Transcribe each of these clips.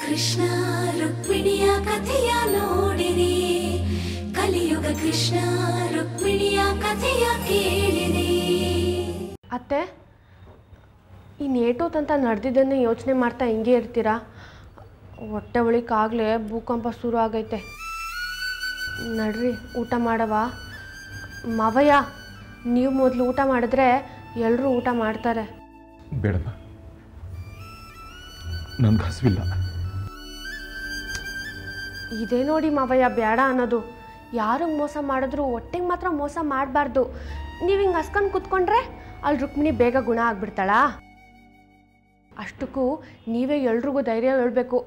ಕೃಷ್ಣ ರುಕ್ಮಿಣಿಯ ಕಥೆಯ ನೋಡಿರಿ, ಕಲಿಯುಗ ಕೃಷ್ಣ ರುಕ್ಮಿಣಿಯ ಕಥೆಯ ಕೇಳಿರಿ. ಅತ್ತೆ, ಇನ್ನೇಟೋತಂತ ನಡೆದಿದ್ದನ್ನೇ ಯೋಚನೆ ಮಾಡ್ತಾ ಹಿಂಗೆ ಇರ್ತೀರಾ? ಹೊಟ್ಟೆ ಒಳಿಕಾಗಲೇ ಭೂಕಂಪ ಶುರು ಆಗೈತೆ. ನಡ್ರಿ ಊಟ ಮಾಡವ. ಮಾವಯ್ಯ, ನೀವು ಮೊದಲು ಊಟ ಮಾಡಿದ್ರೆ ಎಲ್ಲರೂ ಊಟ ಮಾಡ್ತಾರೆ. ಬೇಡಮ್ಮ, ನನ್ಗೆ ಹಸಿವಿಲ್ಲ. ಇದೇ ನೋಡಿ ಮಾವಯ್ಯ ಬೇಡ ಅನ್ನೋದು. ಯಾರಿಗೆ ಮೋಸ ಮಾಡಿದ್ರು ಹೊಟ್ಟೆಗೆ ಮಾತ್ರ ಮೋಸ ಮಾಡಬಾರ್ದು. ನೀವು ಹಿಂಗೆ ಹಸ್ಕೊಂಡು ಕೂತ್ಕೊಂಡ್ರೆ ಅಲ್ಲಿ ರುಕ್ಮಿಣಿ ಬೇಗ ಗುಣ ಆಗ್ಬಿಡ್ತಾಳಾ? ಅಷ್ಟಕ್ಕೂ ನೀವೇ ಎಲ್ರಿಗೂ ಧೈರ್ಯ ಹೇಳ್ಬೇಕು.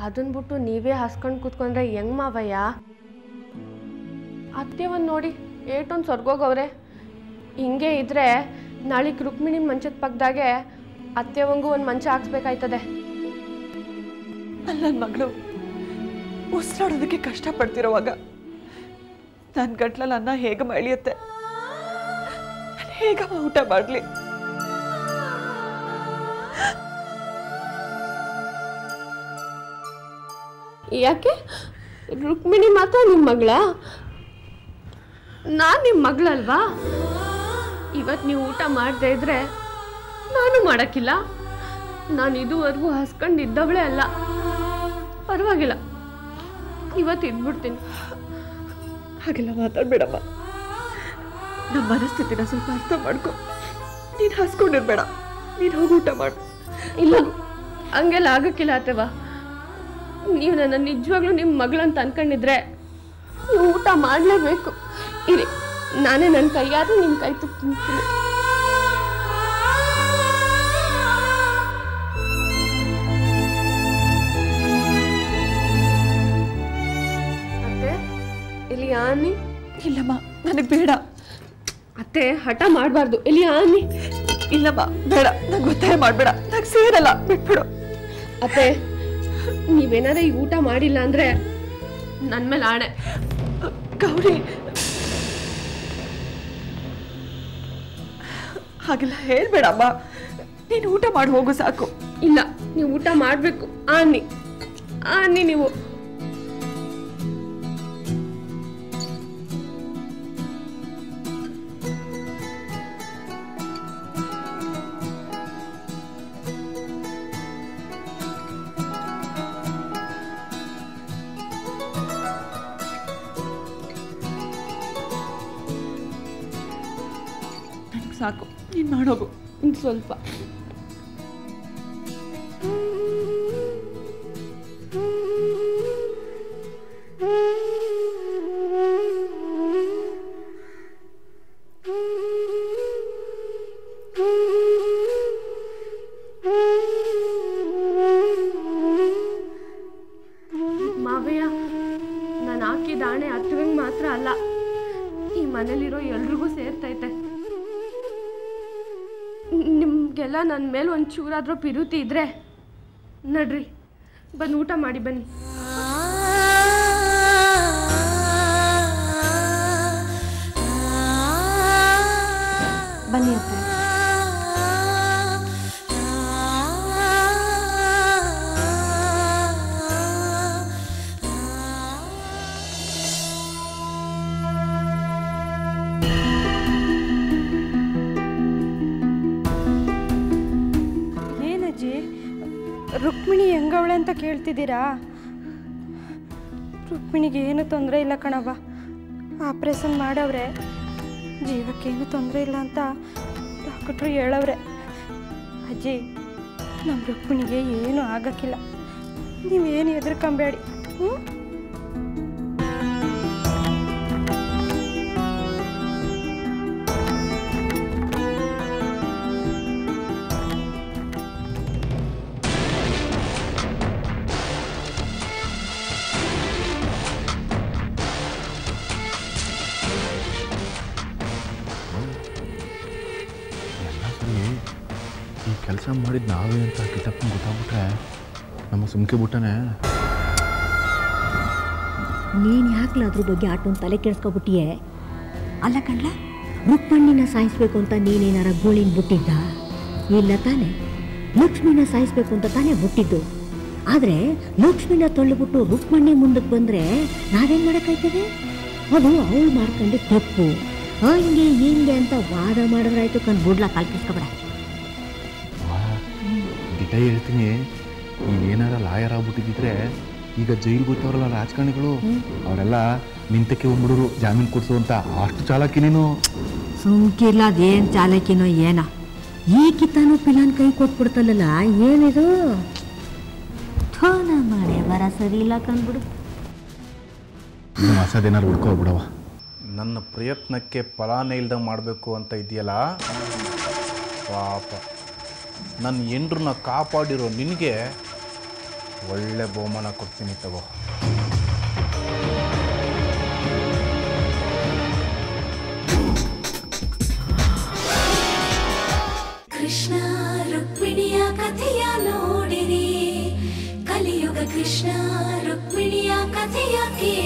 ಅದನ್ನ ಬಿಟ್ಟು ನೀವೇ ಹಸ್ಕೊಂಡು ಕೂತ್ಕೊಂಡ್ರೆ ಹೆಂಗೆ ಮಾವಯ್ಯ? ಅತ್ತೆ ಒಂದು ನೋಡಿ ಏಟೊಂದು ಸ್ವರ್ಗೋಗವ್ರೆ. ಹಿಂಗೆ ಇದ್ರೆ ನಾಳೆಗೆ ರುಕ್ಮಿಣಿ ಮಂಚದ ಪಕ್ಕದಾಗೆ ಅತ್ತೆವಂಗೂ ಒಂದು ಮಂಚ ಹಾಕ್ಸ್ಬೇಕಾಯ್ತದೆ. ನನ್ನ ಮಗಳು ಉಸಿರಾಡೋದಕ್ಕೆ ಕಷ್ಟಪಡ್ತಿರೋವಾಗ ನನ್ನ ಗಂಟ್ಲಲ್ಲಿ ಅನ್ನ ಹೇಗೆ ಮಳಿಯುತ್ತೆ? ಹೇಗ ಊಟ ಮಾಡಲಿ? ಯಾಕೆ ರುಕ್ಮಿಣಿ ಮಾತ್ರ ನಿಮ್ಮ ಮಗಳ? ನಾನು ನಿಮ್ಮ ಮಗಳಲ್ವಾ? ಇವತ್ತು ನೀವು ಊಟ ಮಾಡದೇ ಇದ್ರೆ ನಾನು ಮಾಡೋಕ್ಕಿಲ್ಲ. ನಾನು ಇದುವರೆಗೂ ಹಸ್ಕೊಂಡಿದ್ದವಳೇ ಅಲ್ಲ. ಪರವಾಗಿಲ್ಲ, ಇವತ್ತು ಇದ್ಬಿಡ್ತೀನಿ. ಹಾಗೆಲ್ಲ ಮಾತಾಡ್ಬೇಡಮ್ಮ. ನಮ್ಮ ಮನಸ್ಥಿತಿನ ಸ್ವಲ್ಪ ಅರ್ಥ ಮಾಡ್ಕೊ. ನೀನು ಹಸ್ಕೊಂಡಿರ್ಬೇಡ, ನೀನು ಹೋಗಿ ಊಟ ಮಾಡು. ಇಲ್ಲ, ಹಂಗೆಲ್ಲ ಆಗಕ್ಕಿಲ್ಲ ಅತ್ತವ. ನೀವು ನನ್ನ ನಿಜವಾಗ್ಲೂ ನಿಮ್ಮ ಮಗಳಂತ ಅನ್ಕೊಂಡಿದ್ರೆ ನೀವು ಊಟ ಮಾಡಲೇಬೇಕು. ಇರಿ, ನಾನೇ ನನ್ನ ಕೈಯಾದ್ರೆ ನಿಮ್ಮ ಕೈ ತುತ್ತು ತಿಂತೀನಿ. ಅತ್ತೆ, ಇಲ್ಲಿ ಆನಿ. ಇಲ್ಲಮ್ಮ, ನನಗೆ ಬೇಡ. ಅತ್ತೆ, ಹಠ ಮಾಡಬಾರ್ದು. ಇಲ್ಲಿ ಆನಿ. ಇಲ್ಲಮ್ಮ, ಬೇಡ. ನಂಗೆ ಒತ್ತಾಯ ಮಾಡಬೇಡ. ನಂಗೆ ಸೇರಲ್ಲ, ಬಿಟ್ಬಿಡು. ಅತ್ತೆ, ನೀವೇನಾರ ಈ ಊಟ ಮಾಡಿಲ್ಲ ಅಂದ್ರೆ ನನ್ನ ಮೇಲೆ ಆಣೆ. ಗೌರಿ, ಹಾಗೆಲ್ಲ ಹೇಳ್ಬೇಡಮ್ಮ. ನೀನು ಊಟ ಮಾಡಿ ಹೋಗು ಸಾಕು. ಇಲ್ಲ, ನೀವು ಊಟ ಮಾಡಬೇಕು. ಆನಿ ಆನಿ ನೀವು. ಸಾಕು, ನೀನು ಮಾಡೋಗು. ಇನ್ನು ಸ್ವಲ್ಪ. ಮಾವಯ್ಯ, ನಾನು ಹಾಕಿದ ಆಣೆ ಹತ್ತುವಂಗೆ ಮಾತ್ರ ಅಲ್ಲ, ಈ ಮನೇಲಿರೋ ಎಲ್ರಿಗೂ ಸೇರ್ತೈತೆ. ನಿಮಗೆಲ್ಲ ನನ್ನ ಮೇಲೆ ಒಂದು ಚೂರಾದರೂ ಪಿರುತಿ ಇದ್ರೆ ನಡ್ರಿ, ಬಂದು ಊಟ ಮಾಡಿ ಬನ್ನಿ. ಬನ್ನಿ ಅತ್ತೆ. ರುಕ್ಮಿಣಿ ಹೆಂಗವಳೆ ಅಂತ ಕೇಳ್ತಿದ್ದೀರಾ? ರುಕ್ಮಿಣಿಗೆ ಏನು ತೊಂದರೆ ಇಲ್ಲ ಕಣವ್ವ. ಆಪ್ರೇಷನ್ ಮಾಡವ್ರೆ, ಜೀವಕ್ಕೇನು ತೊಂದರೆ ಇಲ್ಲ ಅಂತ ಡಾಕ್ಟ್ರು ಹೇಳವ್ರೆ. ಅಜ್ಜಿ, ನಮ್ಮ ರುಕ್ಮಿಣಿಗೆ ಏನೂ ಆಗಕ್ಕಿಲ್ಲ. ನೀವೇನು ಹೆದರ್ಕೊಂಬೇಡಿ. ಈ ಕೆಲಸ ಮಾಡಿದ್ದು ನಾವೇ ಅಂತ ಕಿತಪ್ಪನ ಗೊತ್ತಾಗ್ಬಿಟ್ರೆ ನಮ್ಮ ಸುಮ್ಕೆ ಬಿಟ್ಟನೆ. ನೀನು ಯಾಕಲ ಅದ್ರ ಬಗ್ಗೆ ಆಟೊಂದು ತಲೆ ಕೆಡಿಸ್ಕೊಬಿಟ್ಟಿಯೇ? ಅಲ್ಲ ಕಣ್ಲ, ರುಕ್ಮಣ್ಣಿನ ಸಾಯಿಸ್ಬೇಕು ಅಂತ ನೀನೇನಾರ ಗೋಳಿನ ಬಿಟ್ಟಿದ್ದ? ಇಲ್ಲ ತಾನೆ, ಲಕ್ಷ್ಮಿನ ಸಾಯಿಸ್ಬೇಕು ಅಂತ ತಾನೇ ಬಿಟ್ಟಿದ್ದು. ಆದರೆ ಲಕ್ಷ್ಮಿನ ತಳ್ಳಿಬಿಟ್ಟು ರುಕ್ಮಣ್ಣಿ ಮುಂದಕ್ಕೆ ಬಂದರೆ ನಾವೇನು ಮಾಡೋಕ್ಕಾಯ್ತದೆ? ಅದು ಅವಳು ಮಾಡ್ಕೊಂಡು ತಪ್ಪು, ಹಂಗೆ ಹಿಂಗೆ ಅಂತ ವಾದ ಮಾಡಿದ್ರಾಯ್ತು ಕಂಡು ಬುಡ್ಲ ಕಲ್ಪಿಸ್ಕೊಬೇಡ. ದಿಟ ಹೇಳ್ತೀನಿ, ನೀವೇನಾರ ಲಾಯರ್ ಆಗ್ಬಿಟ್ಟಿದ್ರೆ ಈಗ ಜೈಲ್ಗೆ ಹೋಗ್ತಾವ್ರಲ್ಲ ರಾಜಕಾರಣಿಗಳು, ಅವರೆಲ್ಲ ನಿಂತಕ್ಕೆ ಹೋಗ್ಬಿಡೋರು ಜಾಮೀನು ಕೊಡ್ಸು ಅಂತ. ಅಷ್ಟು ಚಾಲಾಕಿ ನೀನು. ಸುಮ್ಕಿರ್ಲ, ಅದೇನು ಚಾಲಕಿನೋ ಏನ, ಈ ಕಿತ್ತಾನು ಪಿಲಾನ್ ಕೈ ಕೊಟ್ಬಿಡ್ತಲ್ಲ, ಏನಿದು ಥೋನ ಮಾಡಿ ಬರ ಸರಿ ಇಲ್ಲ ಕಂದ್ಬಿಡು. ಹೊಸದೇನಾರು ಹುಡ್ಕೋಬಿಡವ. ನನ್ನ ಪ್ರಯತ್ನಕ್ಕೆ ಫಲಾನೇ ಇಲ್ದಂಗೆ ಮಾಡಬೇಕು ಅಂತ ಇದೆಯಲ್ಲ ಪಾಪ. ನನ್ನ ಹೆಂಡ್ರನ್ನ ಕಾಪಾಡಿರೋ ನಿನಗೆ ಒಳ್ಳೆ ಬಹುಮಾನ ಕೊಡ್ತೀನಿ ತಗೋ. ಕೃಷ್ಣ ರುಕ್ಮಿಣಿಯ ಕಥೆಯ ನೋಡಿರಿ, ಕಲಿಯುಗ ಕೃಷ್ಣ ರುಕ್ಮಿಣಿಯ ಕಥೆಯ ಕೇಳಿರಿ.